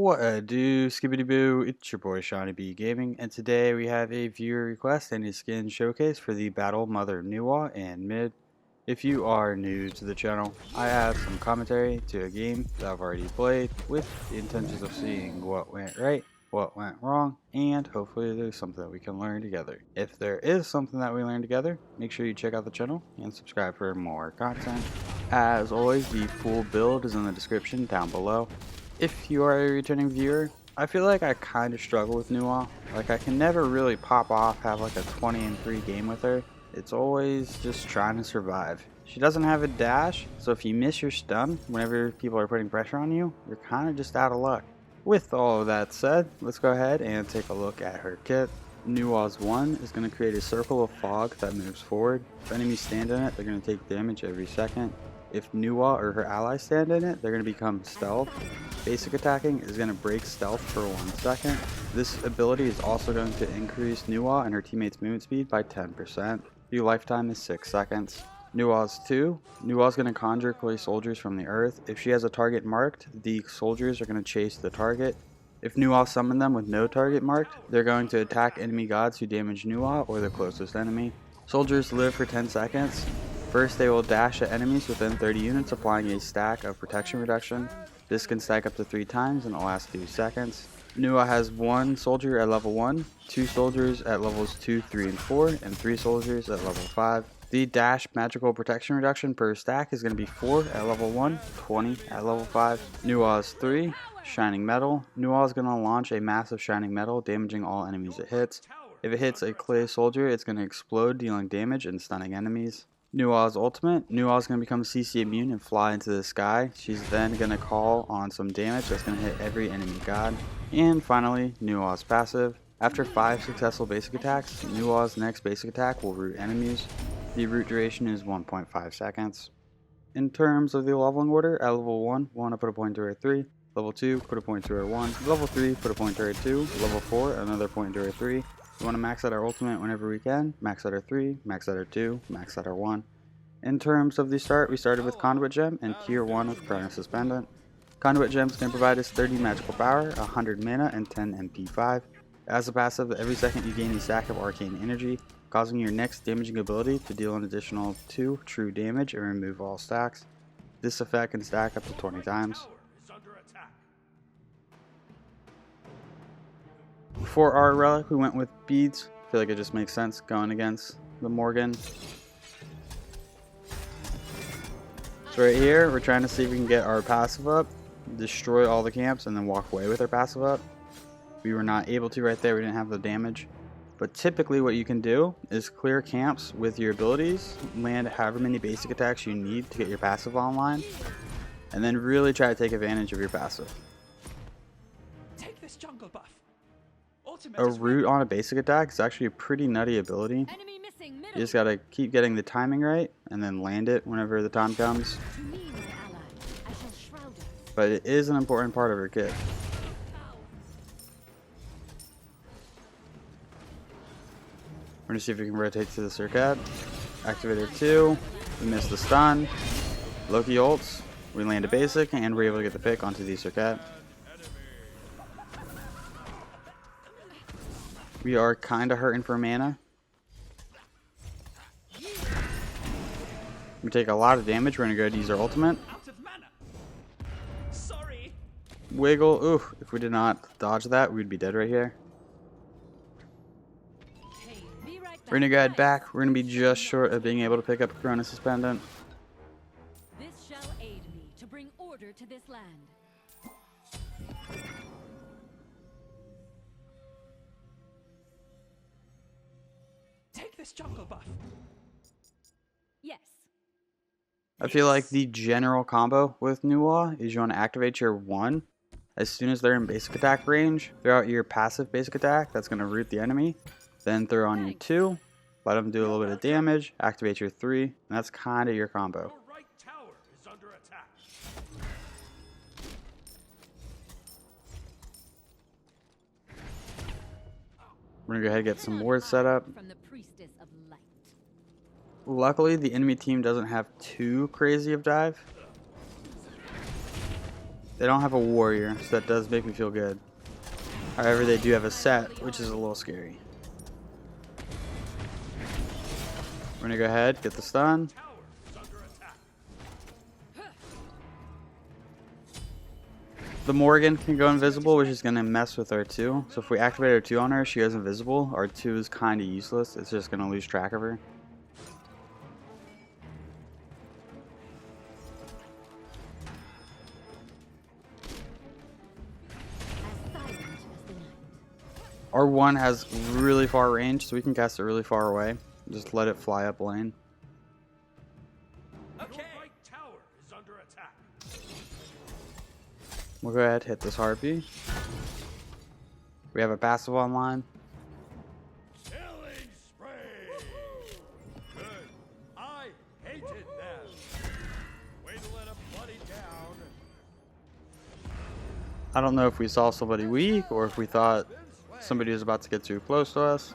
What a do, skibbity boo, it's your boy Shawnee B Gaming, and today we have a viewer request and a skin showcase for the Battle Mother Nuwa and Mid. If you are new to the channel, I have some commentary to a game that I've already played with the intentions of seeing what went right, what went wrong, and hopefully there's something that we can learn together. If there is something that we learn together, make sure you check out the channel and subscribe for more content. As always, the full build is in the description down below. If you are a returning viewer, I feel like I kind of struggle with Nuwa. Like, I can never really pop off, have like a 20-3 game with her. It's always just trying to survive. She doesn't have a dash, so if you miss your stun whenever people are putting pressure on you, you're kind of just out of luck. With all of that said, let's go ahead and take a look at her kit. Nuwa's 1 is going to create a circle of fog that moves forward. If enemies stand in it, they're going to take damage every second. If Nuwa or her allies stand in it, they're going to become stealth. Basic attacking is going to break stealth for 1 second. This ability is also going to increase Nuwa and her teammates' movement speed by 10%. The lifetime is 6 seconds. Nuwa's 2. Nuwa's going to conjure clay soldiers from the earth. If she has a target marked, the soldiers are going to chase the target. If Nuwa summon them with no target marked, they're going to attack enemy gods who damage Nuwa or the closest enemy. Soldiers live for 10 seconds. First, they will dash at enemies within 30 units, applying a stack of protection reduction. This can stack up to 3 times and it lasts 2 seconds. Nuwa has 1 soldier at level 1, 2 soldiers at levels 2, 3, and 4, and 3 soldiers at level 5. The dash magical protection reduction per stack is going to be 4 at level 1, 20 at level 5. Nuwa's 3, Shining Metal. Nuwa is going to launch a massive Shining Metal, damaging all enemies it hits. If it hits a clay soldier, it's going to explode, dealing damage and stunning enemies. Nuwa's ultimate. Nuwa is going to become CC immune and fly into the sky. She's then going to call on some damage that's going to hit every enemy god. And finally, Nuwa's passive. After 5 successful basic attacks, Nuwa's next basic attack will root enemies. The root duration is 1.5 seconds. In terms of the leveling order, at level 1, we want to put a pointer at 3. Level 2, put a pointer at 1. Level 3, put a pointer at 2. Level 4, another pointer at 3. We want to max out our ultimate whenever we can. Max out our 3, max out our 2, max out our 1. In terms of the start, we started with Conduit Gem and Tier 1 of Chronos' Pendant. Conduit Gem is going to provide us 30 magical power, 100 mana, and 10 MP5. As a passive, every second you gain a stack of arcane energy, causing your next damaging ability to deal an additional 2 true damage and remove all stacks. This effect can stack up to 20 times. For our relic, we went with beads. I feel like it just makes sense going against the Morgan. So right here, we're trying to see if we can get our passive up, destroy all the camps, and then walk away with our passive up. We were not able to right there, we didn't have the damage. But typically what you can do is clear camps with your abilities, land however many basic attacks you need to get your passive online, and then really try to take advantage of your passive. Take this jungle buff. A root on a basic attack is actually a pretty nutty ability. You just gotta keep getting the timing right and then land it whenever the time comes. But it is an important part of her kit. We're gonna see if we can rotate to the Circuit. Activator 2. We missed the stun. Loki ults. We land a basic and we're able to get the pick onto the Circuit. We are kinda hurting for mana. We take a lot of damage. We're gonna go ahead and use our ultimate. Wiggle. Ooh, if we did not dodge that, we'd be dead right here. We're gonna go ahead back. We're gonna be just short of being able to pick up Chronos' Pendant. This shall aid me to bring order to this land. Take this jungle buff. Yes. I feel like the general combo with Nuwa is you want to activate your 1 as soon as they're in basic attack range. Throw out your passive basic attack that's going to root the enemy. Then throw on your 2, let them do a little bit of damage, activate your 3, and that's kind of your combo. Your right tower is under attack. We're going to go ahead and get some wards set up. Luckily, the enemy team doesn't have too crazy of dive. They don't have a warrior, so that does make me feel good. However, they do have a set, which is a little scary. We're gonna go ahead, get the stun. The Morgan can go invisible, which is gonna mess with our 2. So if we activate our 2 on her, she goes invisible. Our 2 is kinda useless. It's just gonna lose track of her. Our 1 has really far range, so we can cast it really far away. Just let it fly up lane. Okay. Your right tower is under attack. We'll go ahead, hit this harpy. We have a passive online. Killing spree. Good. I hated them. Way to let them bloody down. I don't know if we saw somebody weak or if we thought somebody was about to get too close to us.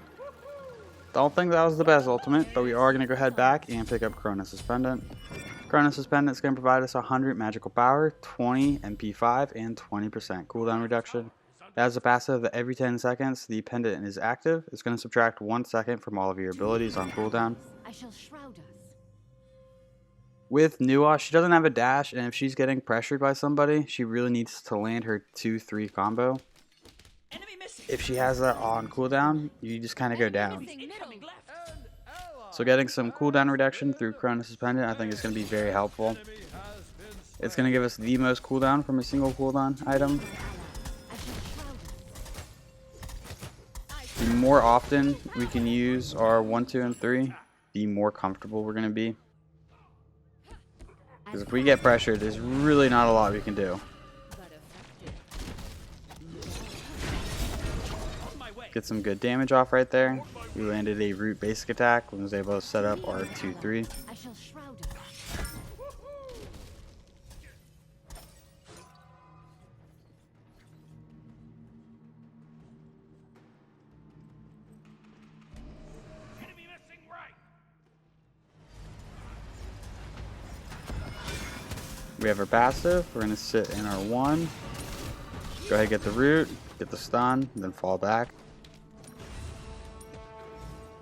Don't think that was the best ultimate, but we are going to go ahead back and pick up Chronos' Pendant. Chronos' Pendant is going to provide us 100 magical power, 20 MP5, and 20% cooldown reduction. It has a passive that every 10 seconds the pendant is active. It's going to subtract 1 second from all of your abilities on cooldown. I shall shroud us. With Nuwa, she doesn't have a dash, and if she's getting pressured by somebody, she really needs to land her 2-3 combo. Enemy missing. If she has that on cooldown, you just kind of go down. Incoming left. So getting some cooldown reduction through Chronos' Pendant I think is going to be very helpful. It's going to give us the most cooldown from a single cooldown item. The more often we can use our 1, 2, and 3, the more comfortable we're going to be. Because if we get pressured, there's really not a lot we can do. Get some good damage off right there. We landed a root basic attack and was able to set up our 2-3. I shall shroud us. Enemy missing right. We have our passive. We're going to sit in our 1. Go ahead, get the root, get the stun, and then fall back.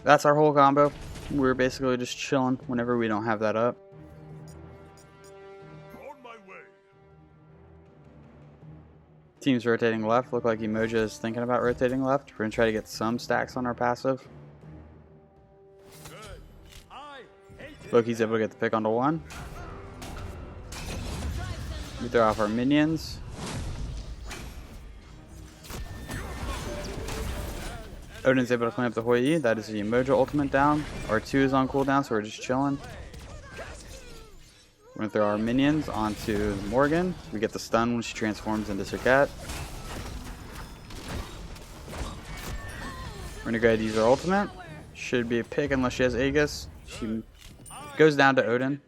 That's our whole combo. We're basically just chilling whenever we don't have that up. On my way. Team's rotating left. Look like Emoja is thinking about rotating left. We're going to try to get some stacks on our passive. Good. I hated Loki's able to get the pick onto 1. We throw off our minions. Odin's able to clean up the Hoi Yi. That is the Emoja ultimate down. Our 2 is on cooldown, so we're just chilling. We're going to throw our minions onto Morgan. We get the stun when she transforms into Serket. We're going to go ahead and use our ultimate. Should be a pick unless she has Aegis. She goes down to Odin.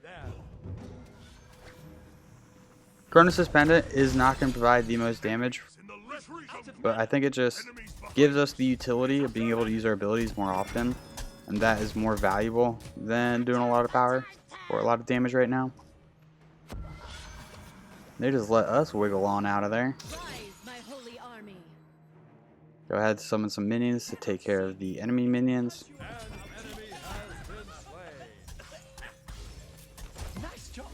Chronos' Pendant is not going to provide the most damage, but I think it just gives us the utility of being able to use our abilities more often, and that is more valuable than doing a lot of power or a lot of damage right now. They just let us wiggle on out of there. Rise, my holy army. Go ahead, summon some minions to take care of the enemy minions. Nice job.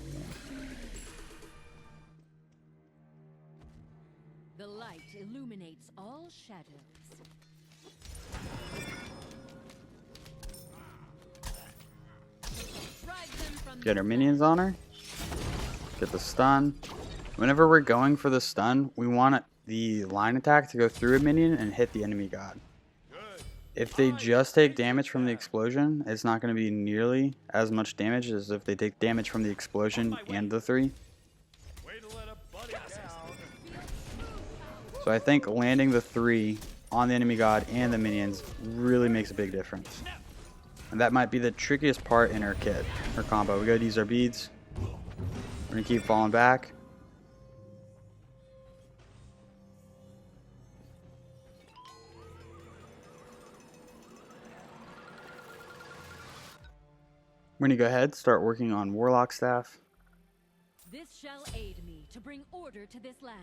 The light illuminates all shadows. Drive them from Get our minions on her. Get the stun. Whenever we're going for the stun, we want the line attack to go through a minion and hit the enemy god. If they just take damage from the explosion, it's not going to be nearly as much damage as if they take damage from the explosion and the 3. So I think landing the 3 on the enemy god and the minions really makes a big difference. And that might be the trickiest part in our kit, our combo. We gotta use our beads. We're gonna keep falling back. We're gonna go ahead, start working on Warlock Staff. This shall aid me to to bring order to this land.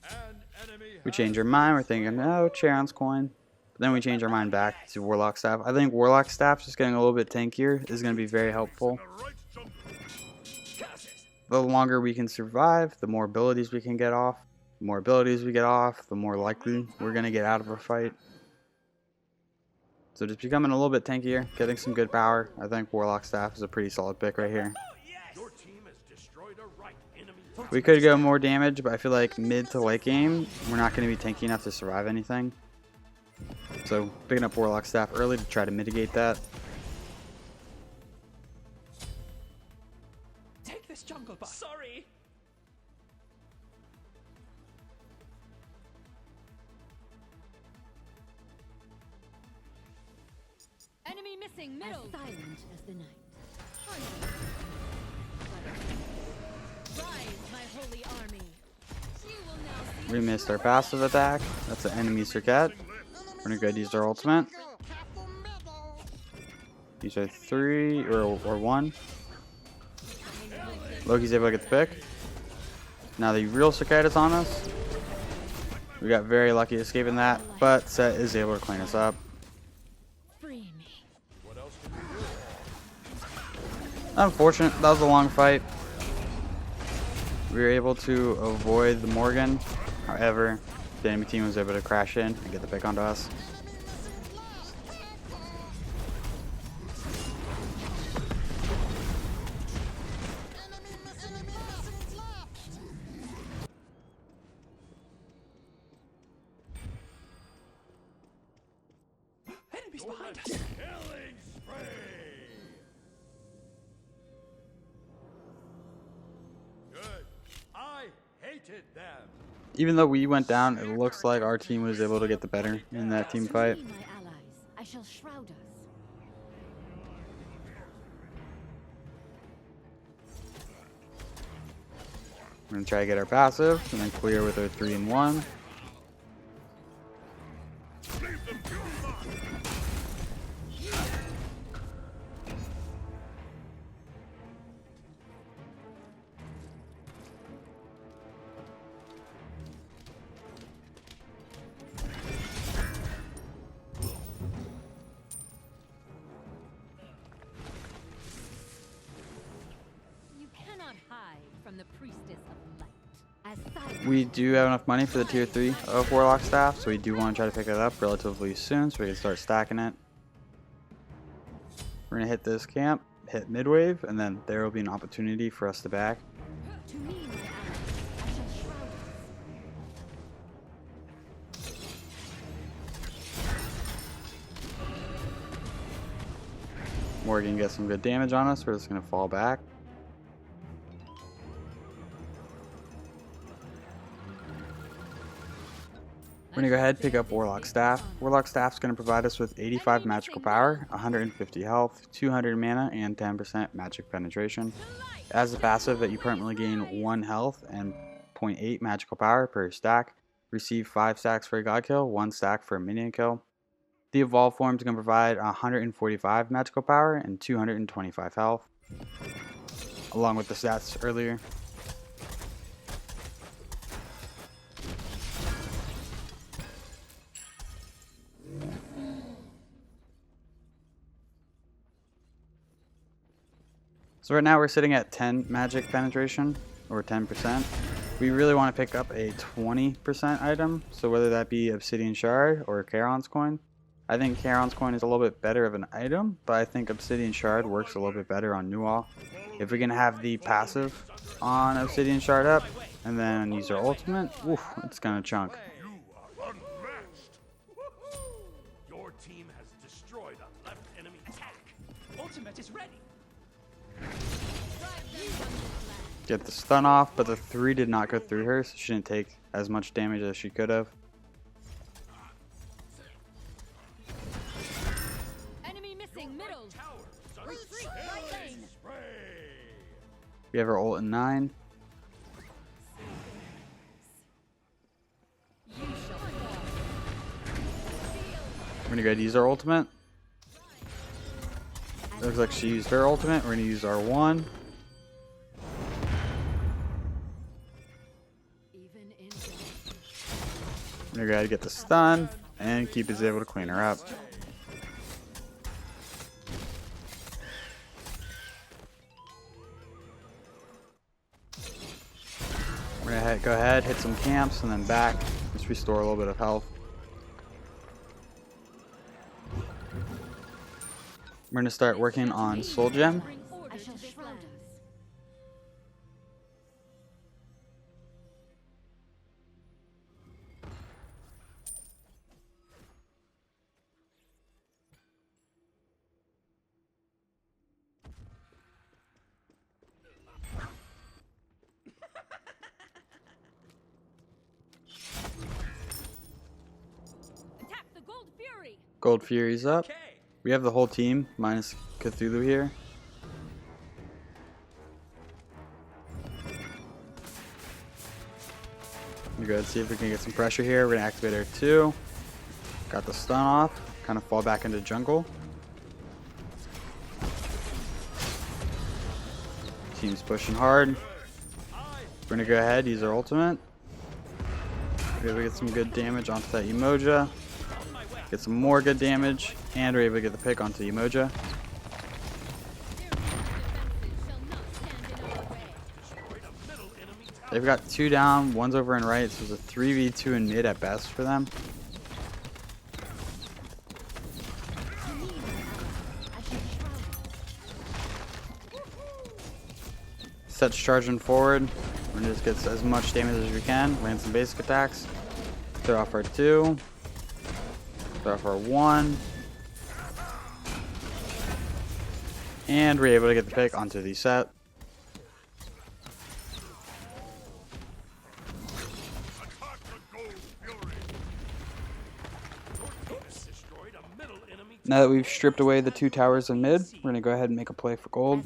An enemy We has change our mind. We're thinking, no, Charon's coin. But then we change our mind back to Warlock Staff. I think Warlock Staff just getting a little bit tankier is going to be very helpful. The longer we can survive, the more abilities we can get off. The more abilities we get off, the more likely we're going to get out of a fight. So just becoming a little bit tankier, getting some good power. I think Warlock Staff is a pretty solid pick right here. Your team has destroyed a right enemy. We could go more damage, but I feel like mid to late game, we're not going to be tanky enough to survive anything. So picking up Warlock Staff early to try to mitigate that. Take this jungle buff. Sorry. Enemy missing middle. As silent as the night. Rise, my holy army. You will now see We missed our passive attack. That's an enemy circuit. We're gonna go use our ultimate. Use our 3 or 1. Loki's able to get the pick. Now the real circuit is on us. We got very lucky escaping that, but Set is able to clean us up. free me. Unfortunate, that was a long fight. We were able to avoid the Morgan. However, the enemy team was able to crash in and get the pick onto us. Enemies behind us. Killing spree. Good. I hated them. Even though we went down, it looks like our team was able to get the better in that team fight. To me, my allies, I shall shroud us. We're gonna try to get our passive and then clear with our 3 and 1. You cannot hide from the priestess of light. As silent We do have enough money for the tier 3 of Warlock Staff, so we do want to try to pick it up relatively soon so we can start stacking it. We're gonna hit this camp, hit midwave, and then there will be an opportunity for us to back. to me, my allies, I shall shroud us. Morgan gets some good damage on us, we're just gonna fall back. We're gonna go ahead and pick up Warlock Staff. Warlock Staff's gonna provide us with 85 magical power, 150 health, 200 mana, and 10% magic penetration. As a passive that you permanently gain 1 health and 0.8 magical power per stack. Receive 5 stacks for a god kill, 1 stack for a minion kill. The evolved form is going to provide 145 magical power and 225 health, along with the stats earlier. So right now we're sitting at 10 magic penetration, or 10%. We really want to pick up a 20% item, so whether that be Obsidian Shard or Charon's Coin. I think Charon's Coin is a little bit better of an item, but I think Obsidian Shard works a little bit better on Nual. If we can have the passive on Obsidian Shard up, and then use our ultimate, oof, it's gonna chunk. You are unmatched. Woohoo! Your team has destroyed a left enemy attack. Ultimate is ready. Get the stun off, but the 3 did not go through her, so she didn't take as much damage as she could have. Enemy missing middle. Retreat, right lane. Spray. We have our ult in 9. You shall fall. We're gonna go ahead and use our ultimate. Looks like she used her ultimate. We're gonna use our 1. We're gonna go ahead and get the stun, and Keep is able to clean her up. We're gonna go ahead, hit some camps, and then back. Just restore a little bit of health. We're gonna start working on Soul Gem. Bring order to this land. Attack the Gold Fury. Gold Fury's up. Okay. We have the whole team, minus Cthulhu here. We're gonna go ahead and see if we can get some pressure here. We're gonna activate our 2. Got the stun off. Kind of fall back into jungle. Team's pushing hard. We're gonna go ahead, use our ultimate. We're able to get some good damage onto that Umoja. Get some more good damage, and we're able to get the pick onto Umoja. They've got 2 down, 1's over in right, so it's a 3v2 in mid at best for them. Set's charging forward. We're gonna just get as much damage as we can. Land some basic attacks. Throw off our 2. Throw off our 1. And we're able to get the pick onto the Set. Attack the Gold Fury. Your team has destroyed a middle enemy. Now that we've stripped away the 2 towers in mid, we're gonna go ahead and make a play for gold.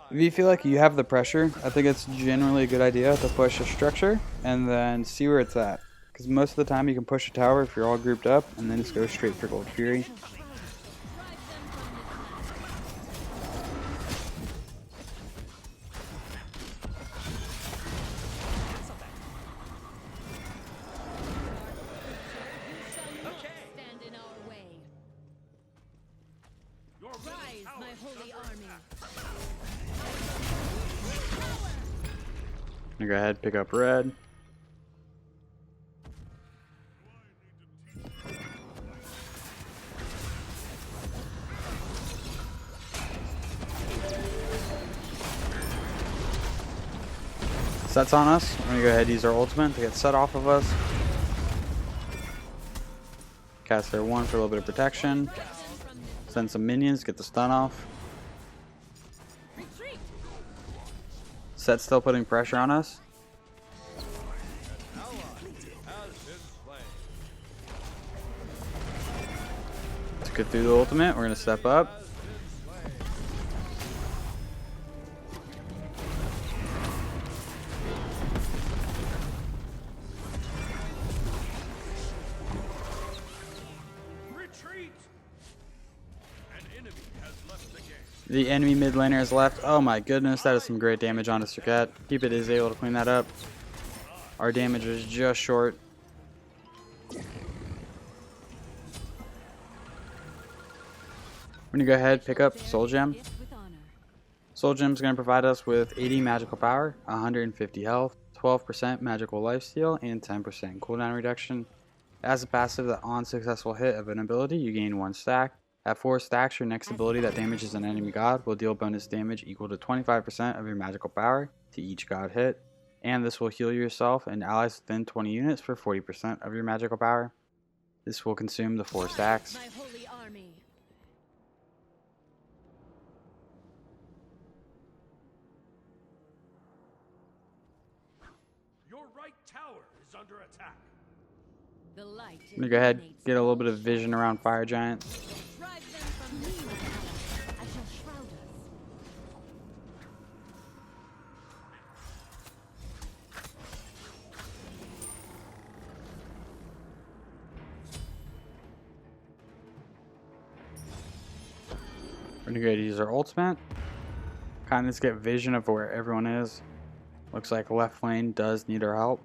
If you feel like you have the pressure, I think it's generally a good idea to push a structure and then see where it's at. Because most of the time you can push a tower if you're all grouped up and then just go straight for Gold Fury. Stand in our way. Your Rise, middle my tower is holy under army. attack. I'm gonna go ahead, pick up red. Set's on us. I'm gonna go ahead and use our ultimate to get Set off of us. Cast their 1 for a little bit of protection. Send some minions, get the stun off. Retreat. Set's still putting pressure on us. Has been slain. To get through the ultimate, we're gonna step up. Retreat. An enemy has left the game. The enemy mid laner has left. Oh my goodness, that is some great damage on us, Serket. Keep it is able to clean that up. Our damage was just short. We're gonna go ahead, pick up Soul Gem. It with honor. Soul Gem is gonna provide us with 80 magical power, 150 health, 12% magical lifesteal, and 10% cooldown reduction. As a passive that on successful hit of an ability, you gain 1 stack. At 4 stacks, your next ability that damages an enemy god will deal bonus damage equal to 25% of your magical power to each god hit. And this will heal yourself and allies within 20 units for 40% of your magical power. This will consume the 4 stacks. My holy army. Your right tower is under attack. The light. I'm gonna go ahead, illuminates get a little all bit of vision around Fire Giant. Drive them from me, my ally. I shall shroud us. We're gonna go ahead and use our ultimate. Kind of just get vision of where everyone is. Looks like left lane does need our help.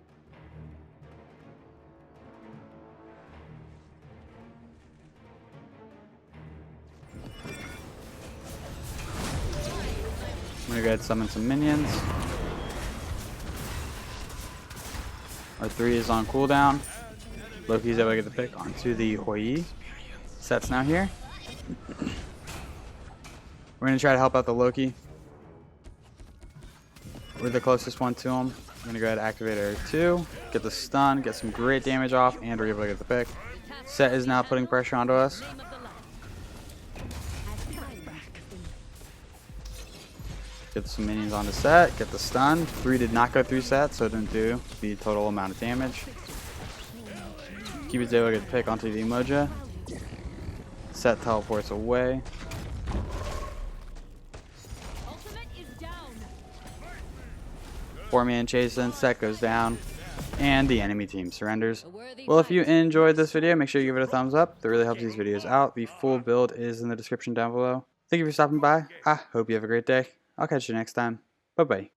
gonna go ahead and summon some minions. Our 3 is on cooldown. Loki's able to get the pick onto the Hoi. Set's now here. We're gonna try to help out the Loki. We're the closest one to him. I'm gonna go ahead and activate our 2, get the stun, get some great damage off, and we're able to get the pick. Set is now putting pressure onto us. Get some minions on the Set, get the stun. 3 did not go through Set, so it didn't do the total amount of damage. Cupid's able to get the pick onto the Emoja. Set teleports away. Ultimate is down. 4-man chasing, Set goes down, and the enemy team surrenders. A worthy Well, if you fight. enjoyed this video, make sure you give it a thumbs up. That really helps these videos out. The full build is in the description down below. Thank you for stopping by. I hope you have a great day. I'll catch you next time. Bye-bye.